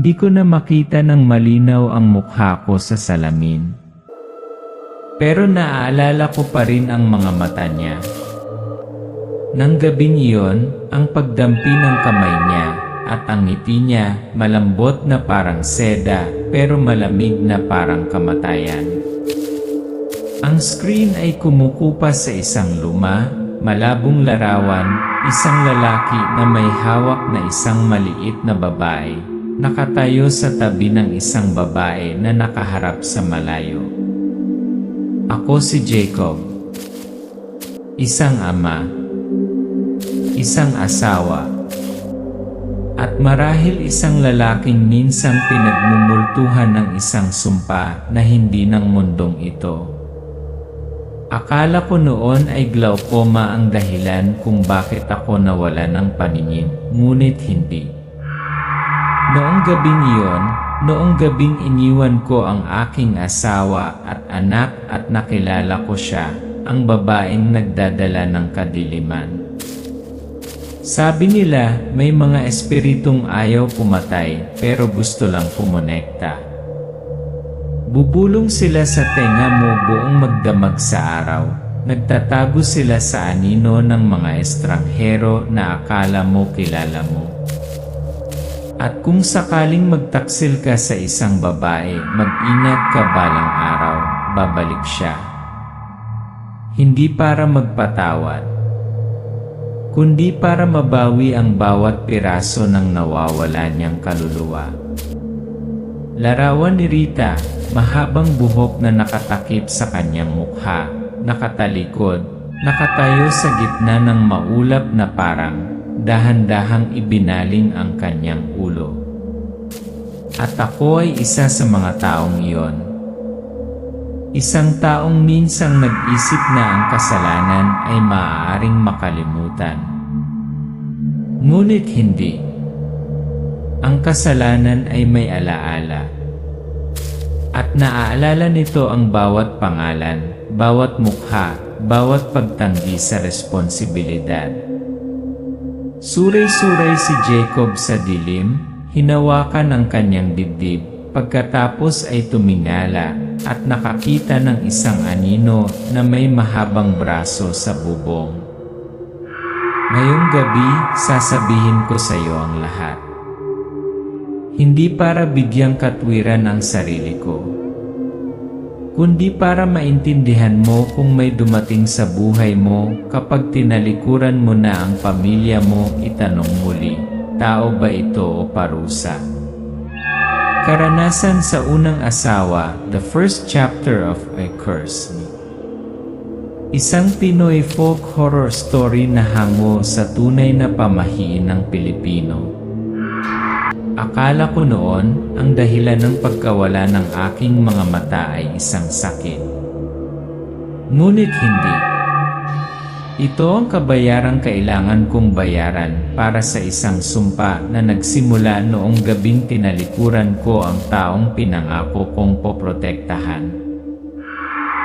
Hindi ko na makita ng malinaw ang mukha ko sa salamin. Pero naaalala ko pa rin ang mga mata niya. Nang gabing iyon, ang pagdampi ng kamay niya at ang ngiti niya malambot na parang seda pero malamig na parang kamatayan. Ang screen ay kumukupas sa isang luma, malabong larawan, isang lalaki na may hawak na isang maliit na babae, nakatayo sa tabi ng isang babae na nakaharap sa malayo. Ako si Jacob. Isang ama. Isang asawa. At marahil isang lalaking minsang pinagmumultuhan ng isang sumpa na hindi ng mundong ito. Akala ko noon ay glaucoma ang dahilan kung bakit ako nawala ng paningin, ngunit hindi. Noong gabing iniwan ko ang aking asawa at anak at nakilala ko siya, ang babaeng nagdadala ng kadiliman. Sabi nila may mga espiritong ayaw pumatay pero gusto lang kumonekta. Bubulong sila sa tenga mo buong magdamag sa araw. Nagtatago sila sa anino ng mga estranghero na akala mo kilala mo. At kung sakaling magtaksil ka sa isang babae, mag-ingat ka balang araw, babalik siya. Hindi para magpatawad, kundi para mabawi ang bawat piraso ng nawawala niyang kaluluwa. Larawan ni Rita, mahabang buhok na nakatakip sa kanyang mukha, nakatalikod, nakatayo sa gitna ng maulap na parang dahan-dahang ibinaling ang kanyang ulo. At ako ay isa sa mga taong iyon. Isang taong minsang nag-isip na ang kasalanan ay maaaring makalimutan. Ngunit hindi. Ang kasalanan ay may alaala. At naaalala nito ang bawat pangalan, bawat mukha, bawat pagtanggi sa responsibilidad. Suray-suray si Jacob sa dilim, hinawakan ang kanyang dibdib, pagkatapos ay tumingala at nakakita ng isang anino na may mahabang braso sa bubong. Ngayong gabi, sasabihin ko sa iyo ang lahat. Hindi para bigyang katwiran ang sarili ko, kundi para maintindihan mo kung may dumating sa buhay mo kapag tinalikuran mo na ang pamilya mo, itanong muli, tao ba ito o parusa? Karanasan sa unang asawa, the first chapter of A Curse Me. Isang Pinoy folk horror story na hango sa tunay na pamahiin ng Pilipino. Akala ko noon, ang dahilan ng pagkawala ng aking mga mata ay isang sakit. Ngunit hindi. Ito ang kabayarang kailangan kong bayaran para sa isang sumpa na nagsimula noong gabing tinalikuran ko ang taong pinangako kong poprotektahan.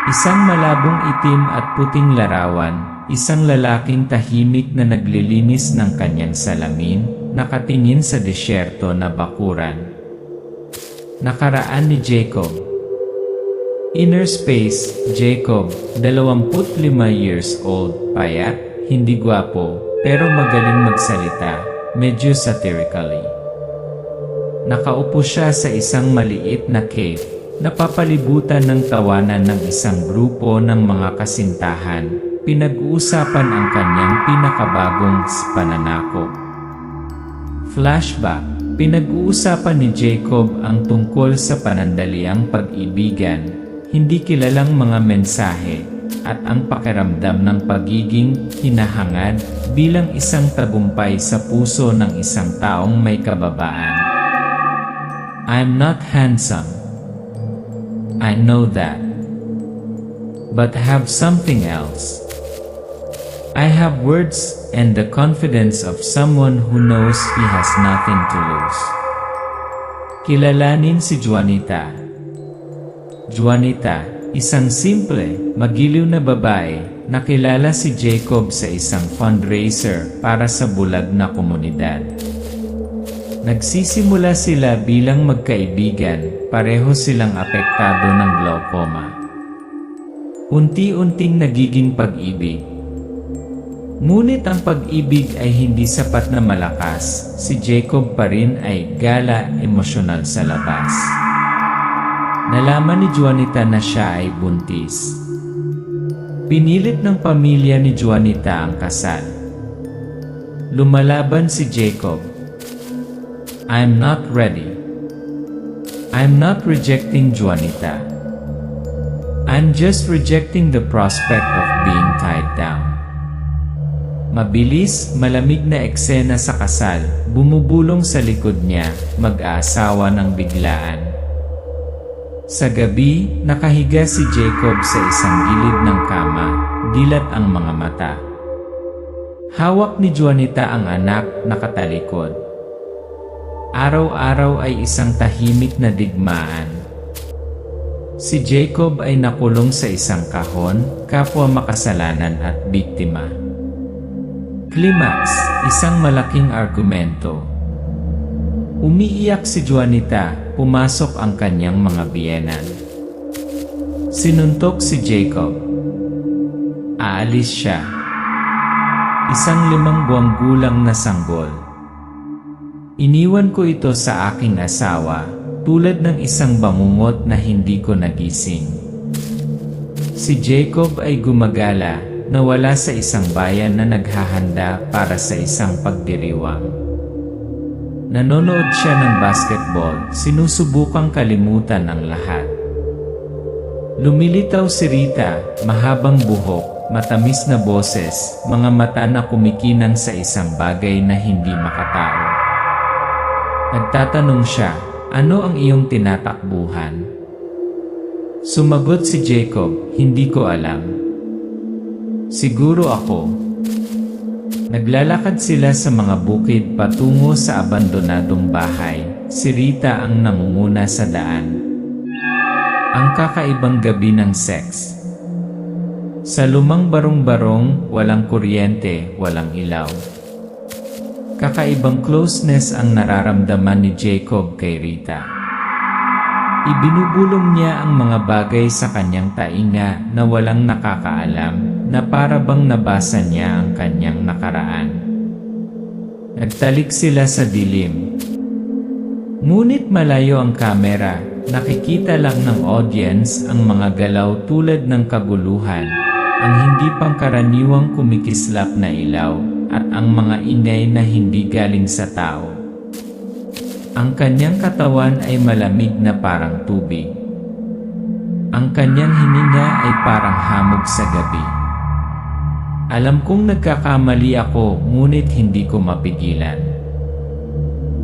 Isang malabong itim at puting larawan, isang lalaking tahimik na naglilinis ng kanyang salamin, nakatingin sa disyerto na bakuran. Nakaraan ni Jacob. Inner space, Jacob, 25 years old, payat, hindi gwapo, pero magaling magsalita, medyo satirically. Nakaupo siya sa isang maliit na cave, napapalibutan ng tawanan ng isang grupo ng mga kasintahan, pinag-uusapan ang kanyang pinakabagong pananakop. Flashback, pinag-uusapan ni Jacob ang tungkol sa panandaliang pag-ibigan, hindi kilalang mga mensahe, at ang pakiramdam ng pagiging hinahangad bilang isang tagumpay sa puso ng isang taong may kababaan. I'm not handsome. I know that. But I have something else. I have words and the confidence of someone who knows he has nothing to lose. Kilalanin si Juanita. Juanita, isang simple, magiliw na babae, nakilala si Jacob sa isang fundraiser para sa bulag na komunidad. Nagsisimula sila bilang magkaibigan, pareho silang apektado ng glaucoma. Unti-unting nagiging pag-ibig. Ngunit ang pag-ibig ay hindi sapat na malakas, si Jacob pa rin ay gala emosyonal sa labas. Nalaman ni Juanita na siya ay buntis. Pinilit ng pamilya ni Juanita ang kasal. Lumalaban si Jacob. I'm not ready. I'm not rejecting Juanita. I'm just rejecting the prospect of being tied down. Mabilis, malamig na eksena sa kasal, bumubulong sa likod niya, mag-aasawa ng biglaan. Sa gabi, nakahiga si Jacob sa isang gilid ng kama, dilat ang mga mata. Hawak ni Juanita ang anak, nakatalikod. Araw-araw ay isang tahimik na digmaan. Si Jacob ay nakulong sa isang kahon, kapwa makasalanan at biktima. Climax, isang malaking argumento. Umiiyak si Juanita, pumasok ang kanyang mga biyenan. Sinuntok si Jacob. Aalis siya. Isang 5 buwang gulang na sanggol. Iniwan ko ito sa aking asawa, tulad ng isang bangungot na hindi ko nagising. Si Jacob ay gumagala, nawala sa isang bayan na naghahanda para sa isang pagdiriwang. Nanonood siya ng basketball, sinusubukang kalimutan ang lahat. Lumilitaw si Rita, mahabang buhok, matamis na boses, mga mata na kumikinang sa isang bagay na hindi makatao. Nagtatanong siya, ano ang iyong tinatakbuhan? Sumagot si Jacob, hindi ko alam. Siguro ako. Naglalakad sila sa mga bukid patungo sa abandonadong bahay. Si Rita ang nangunguna sa daan. Ang kakaibang gabi ng sex. Sa lumang barong-barong, walang kuryente, walang ilaw. Kakaibang closeness ang nararamdaman ni Jacob kay Rita. Ibinubulong niya ang mga bagay sa kanyang tainga na walang nakakaalam, na para bang nabasa niya ang kanyang nakaraan. Nagtalik sila sa dilim. Ngunit malayo ang kamera, nakikita lang ng audience ang mga galaw tulad ng kaguluhan, ang hindi pangkaraniwang kumikislap na ilaw, at ang mga ingay na hindi galing sa tao. Ang kanyang katawan ay malamig na parang tubig. Ang kanyang hininga ay parang hamog sa gabi. Alam kong nagkakamali ako, ngunit hindi ko mapigilan.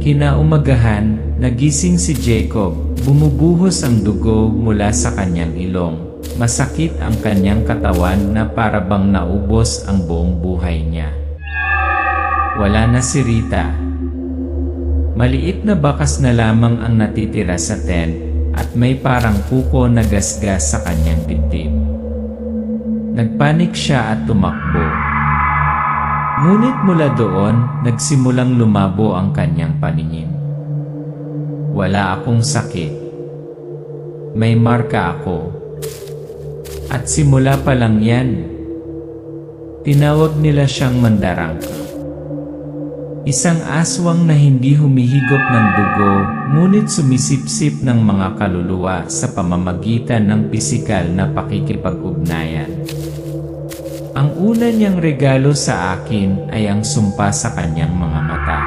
Kinaumagahan, nagising si Jacob, bumubuhos ang dugo mula sa kanyang ilong. Masakit ang kanyang katawan na para bang naubos ang buong buhay niya. Wala na si Rita. Maliit na bakas na lamang ang natitira sa tent at may parang kuko na gasgas sa kanyang dibdib. Nagpanik siya at tumakbo. Ngunit mula doon, nagsimulang lumabo ang kanyang paningin. Wala akong sakit. May marka ako. At simula pa lang yan. Tinawag nila siyang mandarangka. Isang aswang na hindi humihigop ng dugo, ngunit sumisipsip ng mga kaluluwa sa pamamagitan ng pisikal na pakikipag-ugnayan. Ang una niyang regalo sa akin ay ang sumpa sa kanyang mga mata.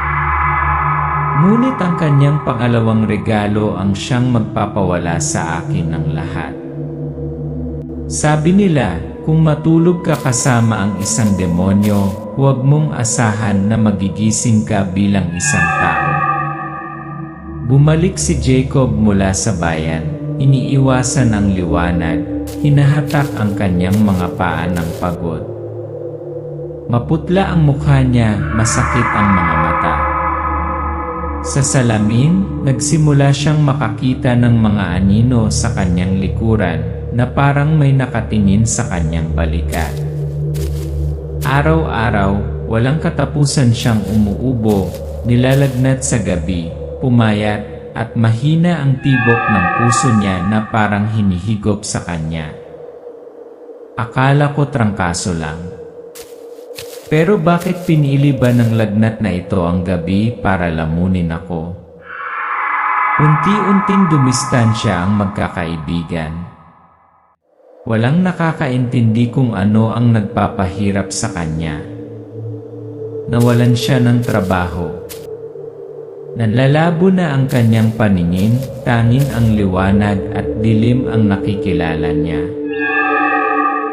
Ngunit ang kanyang pangalawang regalo ang siyang magpapawala sa akin ng lahat. Sabi nila, kung matulog ka kasama ang isang demonyo, huwag mong asahan na magigising ka bilang isang tao. Bumalik si Jacob mula sa bayan, iniiwasan ang liwanag, hinahatak ang kanyang mga paa ng pagod. Maputla ang mukha niya, masakit ang mga mata. Sa salamin, nagsimula siyang makakita ng mga anino sa kanyang likuran, na parang may nakatingin sa kanyang balikat. Araw-araw, walang katapusan siyang umuubo, nilalagnat sa gabi, pumayat, at mahina ang tibok ng puso niya na parang hinihigop sa kanya. Akala ko trangkaso lang. Pero bakit pinili ba ng lagnat na ito ang gabi para lamunin ako? Unti-unting dumistansya ang magkakaibigan. Walang nakakaintindi kung ano ang nagpapahirap sa kanya. Nawalan siya ng trabaho. Nanlalabo na ang kanyang paningin, tanging ang liwanag at dilim ang nakikilala niya.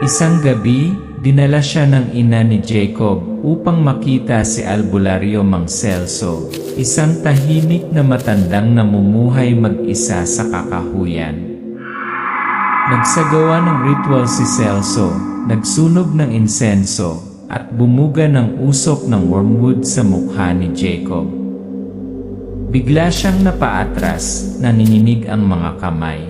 Isang gabi, dinala siya ng ina ni Jacob upang makita si Albularyo Mang Celso, isang tahimik na matandang namumuhay mag-isa sa kakahuyan. Nagsagawa ng ritual si Celso, nagsunog ng insenso, at bumuga ng usok ng wormwood sa mukha ni Jacob. Bigla siyang napaatras, nanginginig ang mga kamay.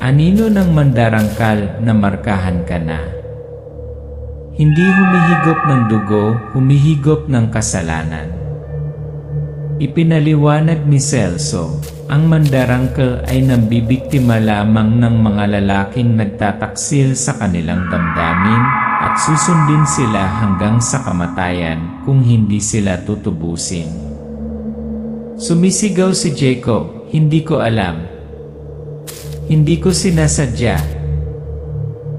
Anino ng mandarangkal na markahan ka na. Hindi humihigop ng dugo, humihigop ng kasalanan. Ipinaliwanag ni Celso, ang mandarangkal ay nambibiktima lamang ng mga lalaking nagtataksil sa kanilang damdamin at susundin sila hanggang sa kamatayan kung hindi sila tutubusin. Sumisigaw si Jacob, hindi ko alam. Hindi ko sinasadya.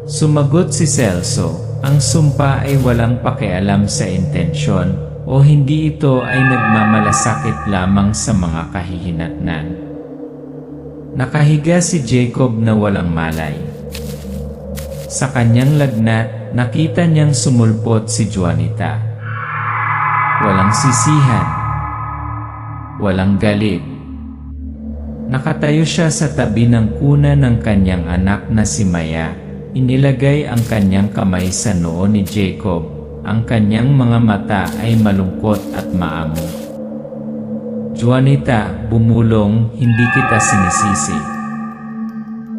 Sumagot si Celso, ang sumpa ay walang pakialam sa intensyon o hindi ito ay nagmamalasakit lamang sa mga kahihinatnan. Nakahiga si Jacob na walang malay. Sa kanyang lagnat, nakita niyang sumulpot si Juanita. Walang sisihan. Walang galit. Nakatayo siya sa tabi ng kuna ng kanyang anak na si Maya. Inilagay ang kanyang kamay sa noo ni Jacob. Ang kanyang mga mata ay malungkot at maamo. Juanita, bumulong, hindi kita sinisisi.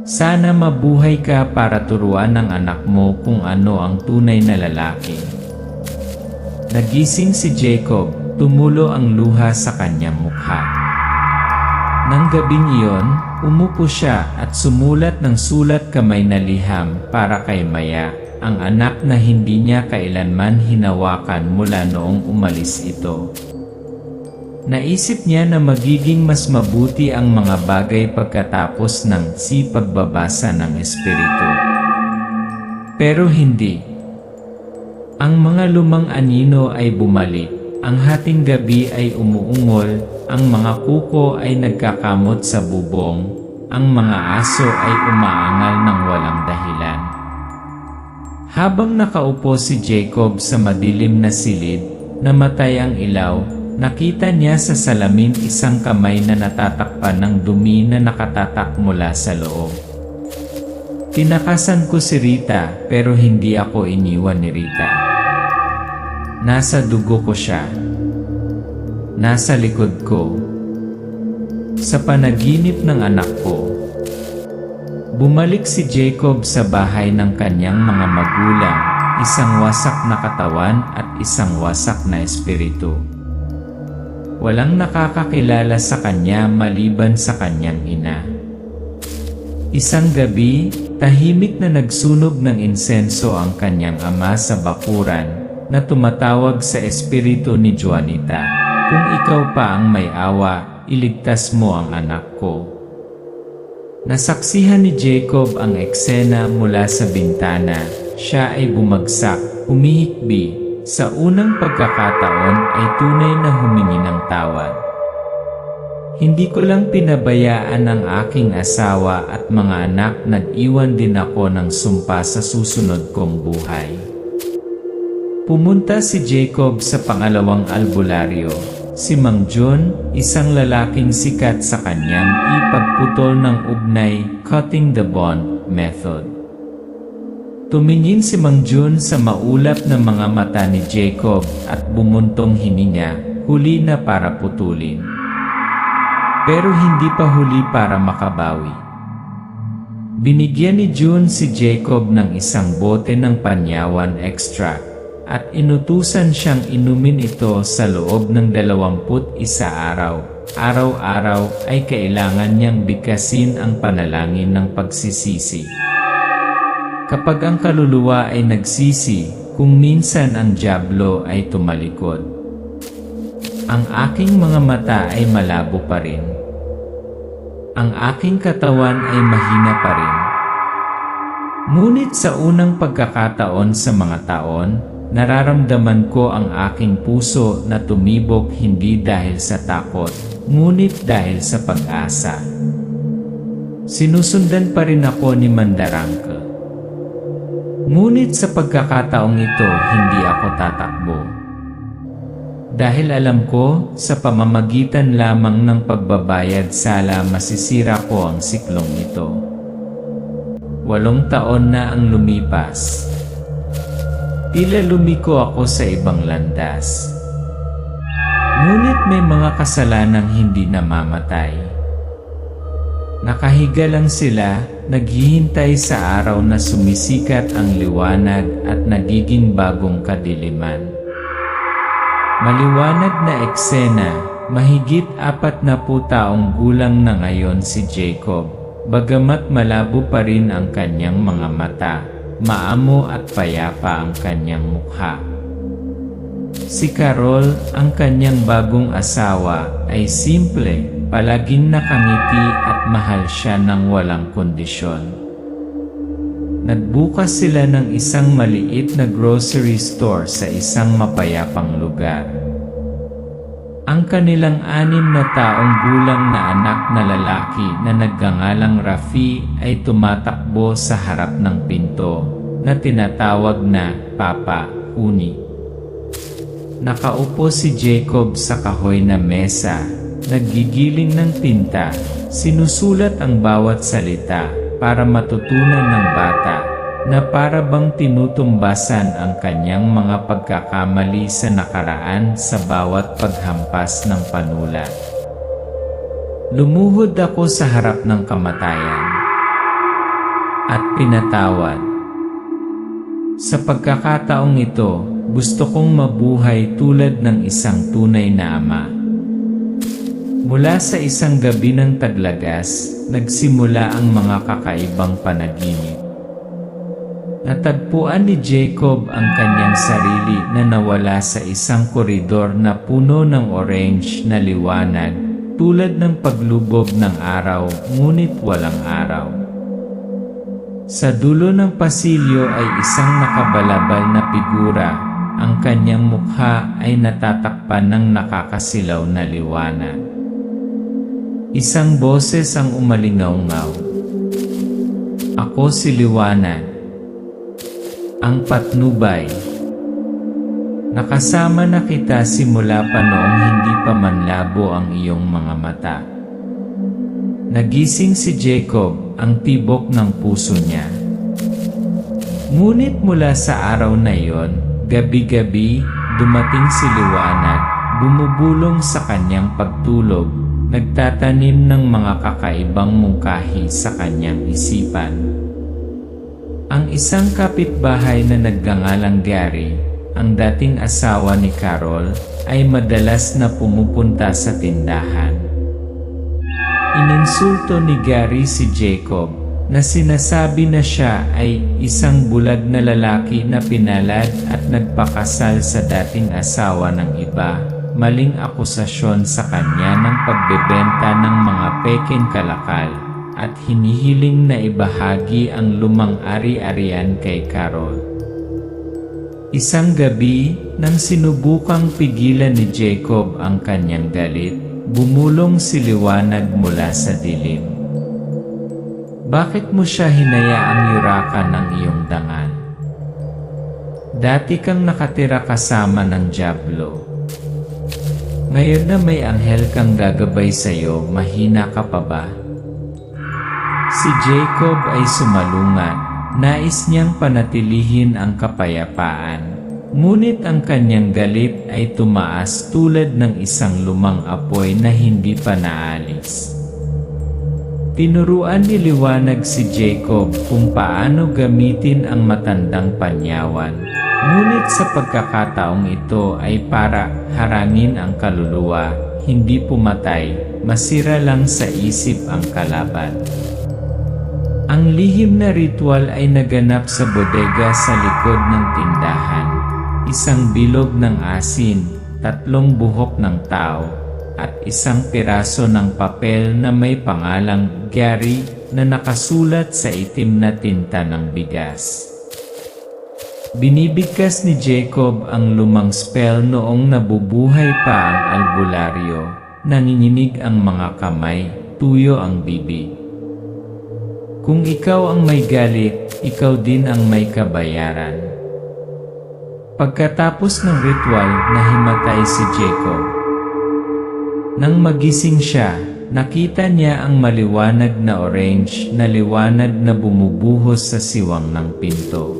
Sana mabuhay ka para turuan ng anak mo kung ano ang tunay na lalaki. Nagising si Jacob, tumulo ang luha sa kanyang mukha. Nang gabing iyon, umupo siya at sumulat ng sulat kamay na liham para kay Maya, ang anak na hindi niya kailanman hinawakan mula noong umalis ito. Naisip niya na magiging mas mabuti ang mga bagay pagkatapos ng pagbabasa ng Espiritu. Pero hindi. Ang mga lumang anino ay bumalik, ang hating gabi ay umuungol, ang mga kuko ay nagkakamot sa bubong, ang mga aso ay umaangal ng walang dahilan. Habang nakaupo si Jacob sa madilim na silid, namatay ang ilaw, nakita niya sa salamin isang kamay na natatakpan ng dumi na nakatatak mula sa loob. Tinakasan ko si Rita pero hindi ako iniwan ni Rita. Nasa dugo ko siya. Nasa likod ko. Sa panaginip ng anak ko. Bumalik si Jacob sa bahay ng kanyang mga magulang, isang wasak na katawan at isang wasak na espiritu. Walang nakakakilala sa kanya maliban sa kanyang ina. Isang gabi, tahimik na nagsunog ng insenso ang kanyang ama sa bakuran na tumatawag sa espiritu ni Juanita, "Kung ikaw pa ang may awa, iligtas mo ang anak ko." Nasaksihan ni Jacob ang eksena mula sa bintana. Siya ay bumagsak, humihikbi. Sa unang pagkakataon ay tunay na humingi ng tawad. Hindi ko lang pinabayaan ang aking asawa at mga anak, nag-iwan din ako ng sumpa sa susunod kong buhay. Pumunta si Jacob sa pangalawang albularyo, si Mang John, isang lalaking sikat sa kanyang ipagputol ng ugnay, cutting the bond method. Tumingin si Mang John sa maulap na mga mata ni Jacob at bumuntong hininga, huli na para putulin. Pero hindi pa huli para makabawi. Binigyan ni John si Jacob ng isang bote ng panyawan extract at inutusan siyang inumin ito sa loob ng 21 araw. Araw-araw ay kailangan niyang bigkasin ang panalangin ng pagsisisi. Kapag ang kaluluwa ay nagsisi, kung minsan ang dyablo ay tumalikod. Ang aking mga mata ay malabo pa rin. Ang aking katawan ay mahina pa rin. Ngunit sa unang pagkakataon sa mga taon, nararamdaman ko ang aking puso na tumibok hindi dahil sa takot, ngunit dahil sa pag-asa. Sinusundan pa rin ako ni Mandarangka. Ngunit sa pagkakataong ito, hindi ako tatakbo. Dahil alam ko, sa pamamagitan lamang ng pagbabayad sala masisira ko ang siklong ito. 8 taon na ang lumipas. Tila lumiko ako sa ibang landas. Ngunit may mga kasalanang hindi namamatay. Nakahiga lang sila, naghihintay sa araw na sumisikat ang liwanag at nagiging bagong kadiliman. Maliwanag na eksena, mahigit 40 taong gulang na ngayon si Jacob, bagamat malabo pa rin ang kanyang mga mata, maamo at payapa ang kanyang mukha. Si Carol, ang kanyang bagong asawa, ay simple, palaging nakangiti at mahal siya ng walang kondisyon. Nagbukas sila ng isang maliit na grocery store sa isang mapayapang lugar. Ang kanilang 6 na taong gulang na anak na lalaki na nagngangalang Rafi ay tumatakbo sa harap ng pinto na tinatawag na Papa Uni. Nakaupo si Jacob sa kahoy na mesa, naggigiling ng tinta, sinusulat ang bawat salita para matutunan ng bata na para bang tinutumbasan ang kanyang mga pagkakamali sa nakaraan sa bawat paghampas ng panulat. Lumuhod ako sa harap ng kamatayan at pinatawad. Sa pagkakataong ito, gusto kong mabuhay tulad ng isang tunay na ama. Mula sa isang gabi ng taglagas, nagsimula ang mga kakaibang panaginip. Natagpuan ni Jacob ang kanyang sarili na nawala sa isang koridor na puno ng orange na liwanag, tulad ng paglubog ng araw, ngunit walang araw. Sa dulo ng pasilyo ay isang nakabalabal na figura, ang kanyang mukha ay natatakpan ng nakakasilaw na liwanag. Isang boses ang umalingaw-ngaw. Ako si Liwanag, ang patnubay. Nakasama na kita simula pa noong hindi pa manlabo ang iyong mga mata. Nagising si Jacob, ang tibok ng puso niya. Ngunit mula sa araw na iyon, gabi-gabi, dumating si Liwanag, bumubulong sa kanyang pagtulog, nagtatanim ng mga kakaibang mungkahi sa kanyang isipan. Ang isang kapitbahay na nagngangalang Gary, ang dating asawa ni Carol, ay madalas na pumupunta sa tindahan. Ininsulto ni Gary si Jacob na sinasabi na siya ay isang bulag na lalaki na pinalad at nagpakasal sa dating asawa ng iba, maling akusasyon sa kanya ng pagbebenta ng mga pekeng kalakal, at hinihiling na ibahagi ang lumang ari-arian kay Carol. Isang gabi, nang sinubukang pigilan ni Jacob ang kanyang galit, bumulong si Liwanag mula sa dilim. Bakit mo siya hinayaang yurakan ng iyong dangal? Dati kang nakatira kasama ng dyablo. Ngayon na may anghel kang gagabay sa'yo, mahina ka pa ba? Si Jacob ay sumalungat, nais niyang panatilihin ang kapayapaan. Ngunit ang kanyang galit ay tumaas tulad ng isang lumang apoy na hindi pa naalis. Tinuruan ni Liwanag si Jacob kung paano gamitin ang matandang panyawan, Ngunit sa pagkakataong ito ay para harangin ang kaluluwa, hindi pumatay, masira lang sa isip ang kalaban. Ang lihim na ritual ay naganap sa bodega sa likod ng tindahan. Isang bilog ng asin, 3 buhok ng tao, at isang piraso ng papel na may pangalang Gary na nakasulat sa itim na tinta ng bigas. Binibigkas ni Jacob ang lumang spell noong nabubuhay pa ang albularyo, nanginginig ang mga kamay, tuyo ang bibig. Kung ikaw ang may galit, ikaw din ang may kabayaran. Pagkatapos ng ritual, nahimatay si Jacob. Nang magising siya, nakita niya ang maliwanag na orange na liwanag na bumubuhos sa siwang ng pinto.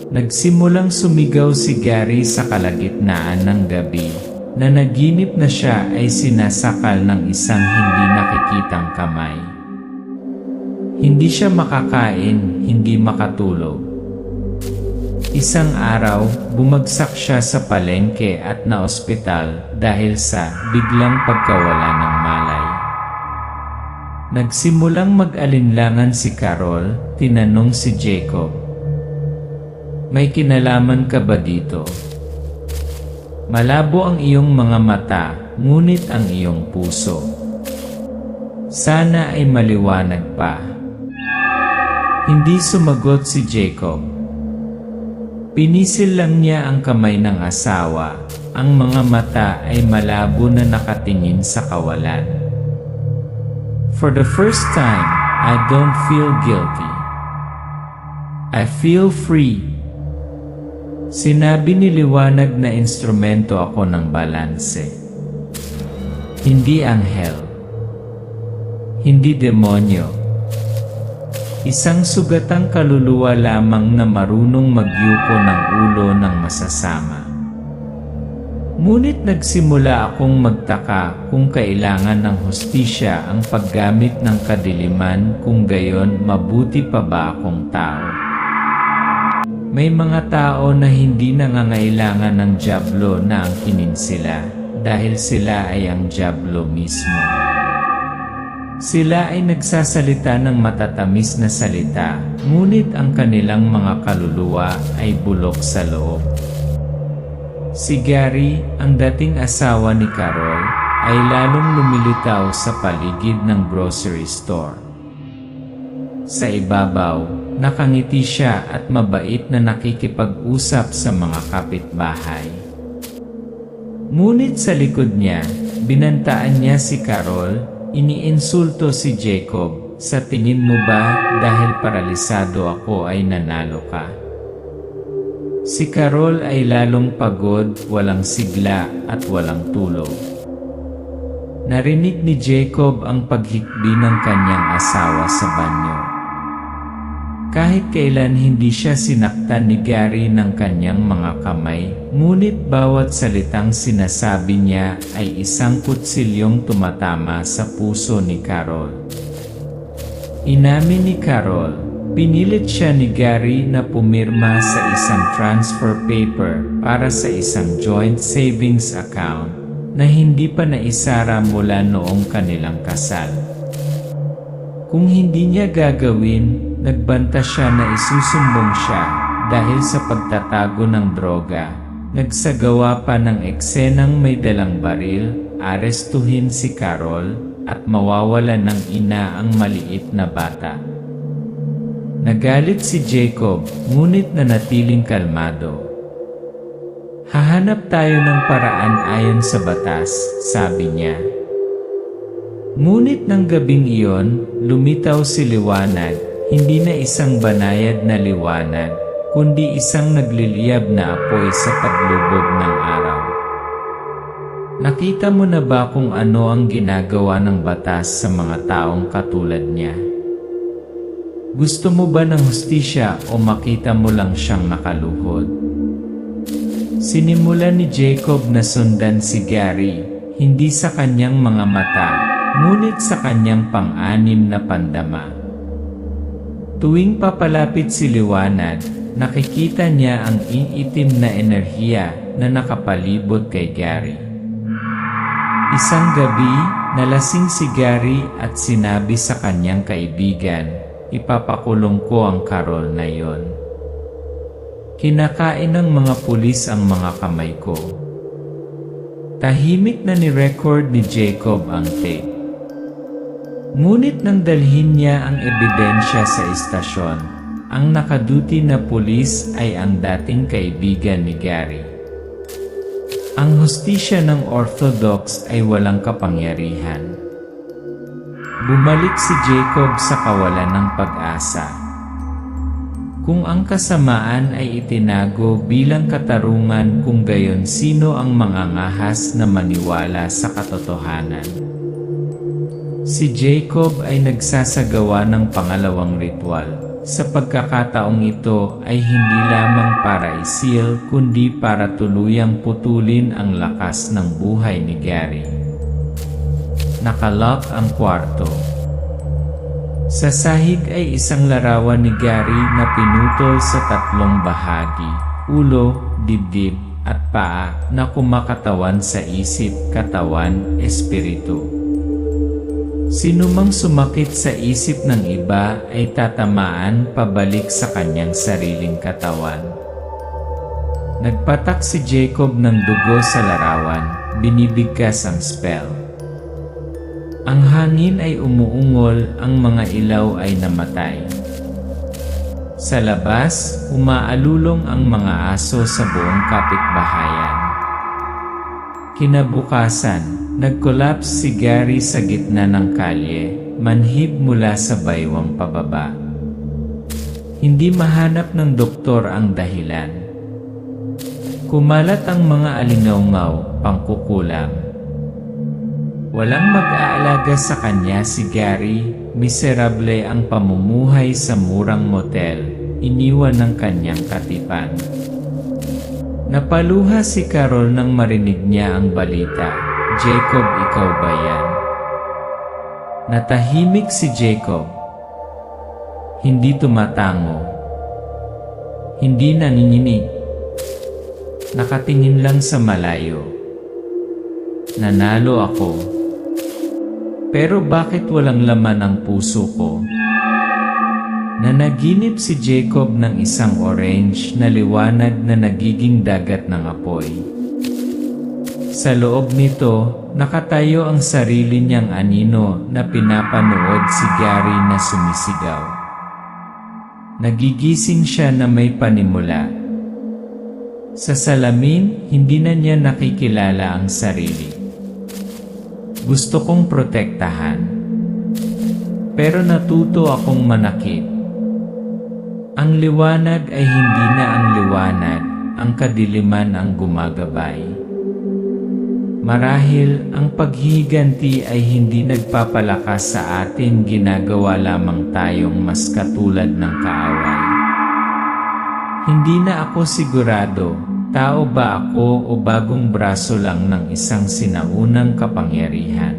Nagsimulang sumigaw si Gary sa kalagitnaan ng gabi, na naginip na siya ay sinasakal ng isang hindi nakikitang kamay. Hindi siya makakain, hindi makatulog. Isang araw, bumagsak siya sa palengke at naospital dahil sa biglang pagkawala ng malay. Nagsimulang mag-alinlangan si Carol, tinanong si Jacob, "May kinalaman ka ba dito? Malabo ang iyong mga mata, ngunit ang iyong puso. Sana ay maliwanag pa." Hindi sumagot si Jacob. Pinisil lang niya ang kamay ng asawa, ang mga mata ay malabo na nakatingin sa kawalan. "For the first time, I don't feel guilty. I feel free." Sinabi ni liwanag na instrumento ako ng balanse. Hindi anghel. Hindi demonyo. Isang sugatang kaluluwa lamang na marunong magyuko ng ulo ng masasama. Ngunit nagsimula akong magtaka kung kailangan ng hustisya ang paggamit ng kadiliman, kung gayon mabuti pa ba akong tao? May mga tao na hindi nangangailangan ng dyablo na angkinin sila, dahil sila ay ang dyablo mismo. Sila ay nagsasalita ng matatamis na salita, ngunit ang kanilang mga kaluluwa ay bulok sa loob. Si Gary, ang dating asawa ni Carol, ay lalong lumilitaw sa paligid ng grocery store. Sa ibabaw, nakangiti siya at mabait na nakikipag-usap sa mga kapitbahay. Ngunit sa likod niya, binantaan niya si Carol. Iniinsulto si Jacob, "Sa tingin mo ba dahil paralisado ako ay nanalo ka?" Si Carol ay lalong pagod, walang sigla at walang tulog. Narinig ni Jacob ang paghikbi ng kanyang asawa sa banyo. Kahit kailan hindi siya sinaktan ni Gary ng kanyang mga kamay, ngunit bawat salitang sinasabi niya ay isang kutsilyong tumatama sa puso ni Carol. Inamin ni Carol, pinilit siya ni Gary na pumirma sa isang transfer paper para sa isang joint savings account na hindi pa naisara mula noong kanilang kasal. Kung hindi niya gagawin, nagbanta siya na isusumbong siya dahil sa pagtatago ng droga. Nagsagawa pa ng eksenang may dalang baril, arestuhin si Carol, at mawawalan ng ina ang maliit na bata. Nagalit si Jacob, ngunit nanatiling kalmado. "Hahanap tayo ng paraan ayon sa batas," sabi niya. Ngunit ng gabing iyon, lumitaw si liwanag, hindi na isang banayad na liwanag, kundi isang nagliliyab na apoy sa paglubog ng araw. Nakita mo na ba kung ano ang ginagawa ng batas sa mga taong katulad niya? Gusto mo ba ng hustisya o makita mo lang siyang nakaluhod? Sinimulan ni Jacob na sundan si Gary, hindi sa kanyang mga mata, ngunit sa kanyang pang-anim na pandama. Tuwing papalapit si liwanag, nakikita niya ang iitim na enerhiya na nakapalibot kay Gary. Isang gabi, nalasing si Gary at sinabi sa kanyang kaibigan, "Ipapakulong ko ang Carol na yon. Kinakain ng mga pulis ang mga kamay ko." Tahimik na ni-record ni Jacob ang tape. Ngunit nang dalhin niya ang ebidensya sa istasyon, ang nakaduty na pulis ay ang dating kaibigan ni Gary. Ang hustisya ng Orthodox ay walang kapangyarihan. Bumalik si Jacob sa kawalan ng pag-asa. Kung ang kasamaan ay itinago bilang katarungan, kung gayon sino ang mangangahas na maniwala sa katotohanan? Si Jacob ay nagsasagawa ng pangalawang ritual. Sa pagkakataong ito ay hindi lamang para isil, kundi para tuluyang putulin ang lakas ng buhay ni Gary. Nakalock ang kwarto. Sa sahig ay isang larawan ni Gary na pinutol sa 3 bahagi, ulo, dibdib, at paa, na kumakatawan sa isip, katawan, espiritu. Sinumang sumakit sa isip ng iba ay tatamaan pabalik sa kanyang sariling katawan. Nagpatak si Jacob ng dugo sa larawan, binibigkas ang spell. Ang hangin ay umuungol, ang mga ilaw ay namatay. Sa labas, umaalulong ang mga aso sa buong kapitbahayan. Kinabukasan, nag-collapse si Gary sa gitna ng kalye, manhid mula sa baywang pababa. Hindi mahanap ng doktor ang dahilan. Kumalat ang mga alingaw-ngaw, pangkukulam. Walang mag-aalaga sa kanya si Gary, miserable ang pamumuhay sa murang motel, iniwan ng kanyang katipan. Napaluha si Carol nang marinig niya ang balita. "Jacob, ikaw ba yan?" Natahimik si Jacob. Hindi tumatango. Hindi nanginginig. Nakatingin lang sa malayo. "Nanalo ako. Pero bakit walang laman ang puso ko?" Nanaginip si Jacob ng isang orange na liwanag na nagiging dagat ng apoy. Sa loob nito, nakatayo ang sarili niyang anino na pinapanood si Gary na sumisigaw. Nagigising siya na may panimula. Sa salamin, hindi na niya nakikilala ang sarili. Gusto kong protektahan. Pero natuto akong manakit. Ang liwanag ay hindi na ang liwanag, ang kadiliman ang gumagabay. Marahil, ang paghihiganti ay hindi nagpapalakas sa atin, ginagawa lamang tayong mas katulad ng kaaway. Hindi na ako sigurado. Tao ba ako o bagong braso lang ng isang sinaunang kapangyarihan?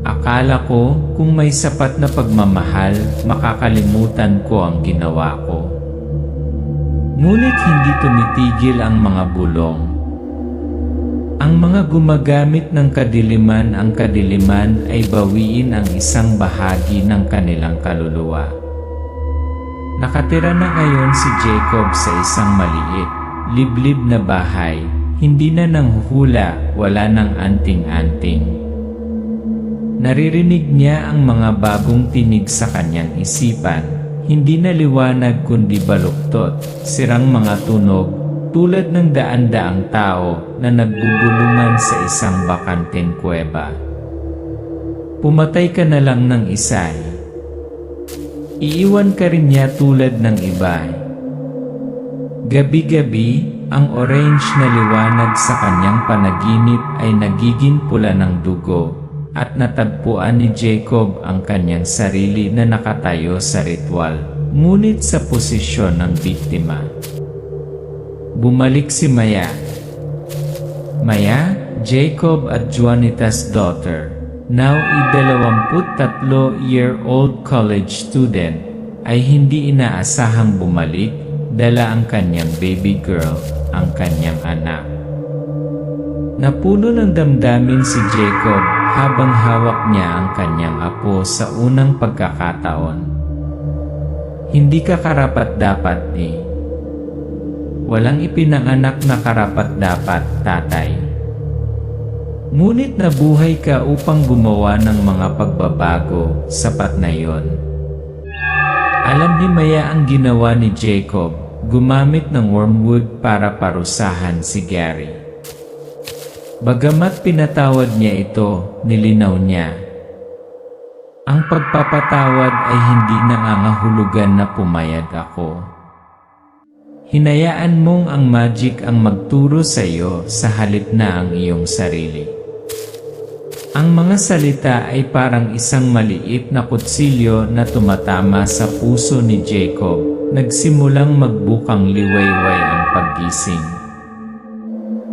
Akala ko kung may sapat na pagmamahal, makakalimutan ko ang ginawa ko. Ngunit hindi tumitigil ang mga bulong. Ang mga gumagamit ng kadiliman, ang kadiliman ay bawiin ang isang bahagi ng kanilang kaluluwa. Nakatira na ngayon si Jacob sa isang maliit, liblib na bahay, hindi na nanghuhula, wala nang anting-anting. Naririnig niya ang mga bagong tinig sa kanyang isipan, hindi na liwanag kundi baluktot, sirang mga tunog, tulad ng daan-daang tao na nagbubulungan sa isang bakanteng kuweba. Pumatay ka na lang ng isa. Iiwan ka rin niya tulad ng iba. Gabi-gabi, ang orange na liwanag sa kanyang panaginip ay nagiging pula ng dugo, at natagpuan ni Jacob ang kanyang sarili na nakatayo sa ritual, ngunit sa posisyon ng biktima. Bumalik si Maya. Maya, Jacob at Juanita's daughter, now a 23-year-old college student, ay hindi inaasahang bumalik, dala ang kanyang baby girl, ang kanyang anak. Napuno ng damdamin si Jacob habang hawak niya ang kanyang apo sa unang pagkakataon. Hindi ka karapat-dapat ni. Walang ipinanganak na karapat-dapat, tatay. Ngunit nabuhay ka upang gumawa ng mga pagbabago, sapat na yon. Alam ni Maya ang ginawa ni Jacob, gumamit ng wormwood para parusahan si Gary. Bagamat pinatawad niya ito, nilinaw niya. Ang pagpapatawad ay hindi nangangahulugan na pumayag ako. Hinayaan mong ang magic ang magturo sa iyo sa halip na ang iyong sarili. Ang mga salita ay parang isang maliit na kutsilyo na tumatama sa puso ni Jacob, nagsimulang magbukang liwayway ang paggising.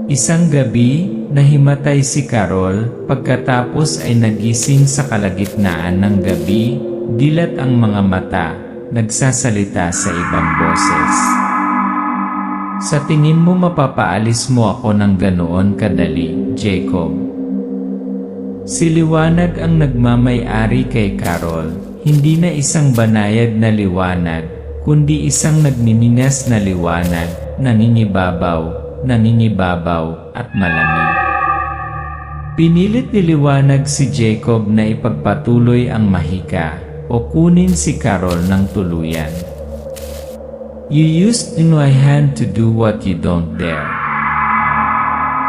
Isang gabi, nahimatay si Carol, pagkatapos ay nagising sa kalagitnaan ng gabi, dilat ang mga mata, nagsasalita sa ibang boses. Sa tingin mo mapapaalis mo ako ng ganoon kadali, Jacob? Si Liwanag ang nagmamay-ari kay Carol, hindi na isang banayad na liwanag, kundi isang nagmiminas na liwanag, nangingibabaw at malamig. Pinilit ni Liwanag si Jacob na ipagpatuloy ang mahika o kunin si Carol ng tuluyan. You used my hand to do what you don't dare.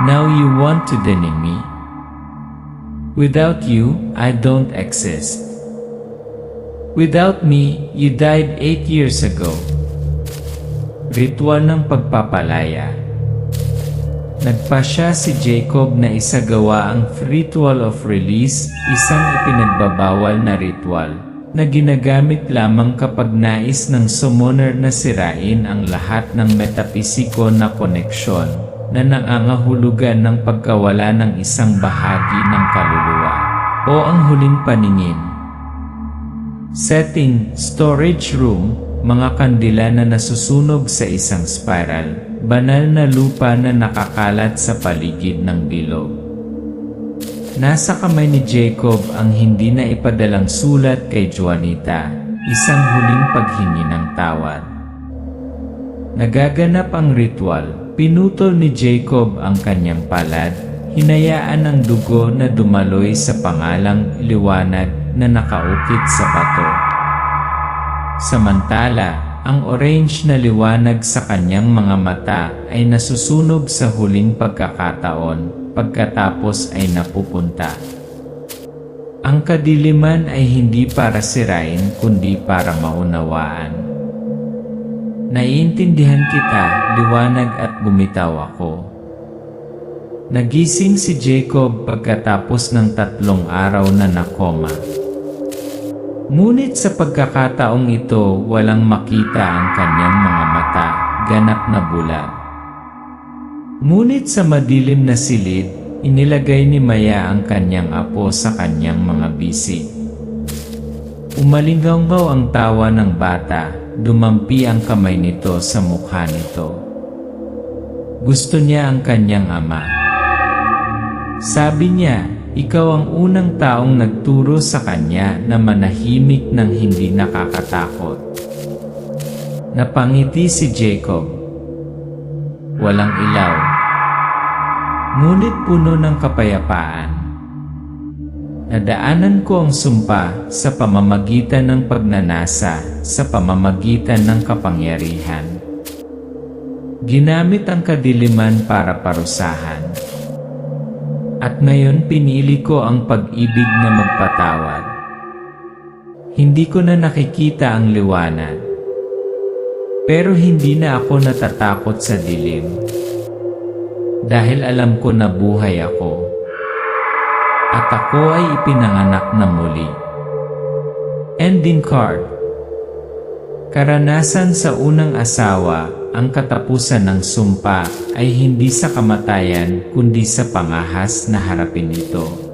Now you want to deny me. Without you, I don't exist. Without me, you died 8 years ago. Ritual ng pagpapalaya. Nagpasya si Jacob na isagawa ang ritual of release, isang ipinagbabawal na ritual na ginagamit lamang kapag nais ng summoner na sirain ang lahat ng metapisiko na koneksyon na nangangahulugan ng pagkawala ng isang bahagi ng kaluluwa o ang huling paningin. Setting, storage room, mga kandila na nasusunog sa isang spiral, banal na lupa na nakakalat sa paligid ng bilog. Nasa kamay ni Jacob ang hindi na ipadalang sulat kay Juanita, isang huling paghingi ng tawad. Nagaganap ang ritual, pinutol ni Jacob ang kanyang palad, hinayaan ang dugo na dumaloy sa pangalang Liwanag na nakaukit sa bato. Samantala, ang orange na liwanag sa kanyang mga mata ay nasusunog sa huling pagkakataon, pagkatapos ay napupunta. Ang kadiliman ay hindi para sirain kundi para maunawaan. Naiintindihan kita, Liwanag, at bumitaw ako. Nagising si Jacob pagkatapos ng 3 araw na nakoma. Ngunit sa pagkakataong ito, walang makita ang kanyang mga mata, ganap na bulag. Ngunit sa madilim na silid, inilagay ni Maya ang kanyang apo sa kanyang mga bisig. Umalingaw ang tawa ng bata, dumampi ang kamay nito sa mukha nito. Gusto niya ang kanyang ama. Sabi niya, ikaw ang unang taong nagturo sa kanya na manahimik ng hindi nakakatakot. Napangiti si Jacob. Walang ilaw. Ngunit puno ng kapayapaan. Nadaanan ko ang sumpa sa pamamagitan ng pagnanasa, sa pamamagitan ng kapangyarihan. Ginamit ang kadiliman para parusahan. At ngayon pinili ko ang pag-ibig na magpatawad. Hindi ko na nakikita ang liwanag. Pero hindi na ako natatakot sa dilim. Dahil alam ko na buhay ako. At ako ay ipinanganak na muli. Ending card. Karanasan sa unang asawa, ang katapusan ng sumpa ay hindi sa kamatayan kundi sa pangahas na harapin ito.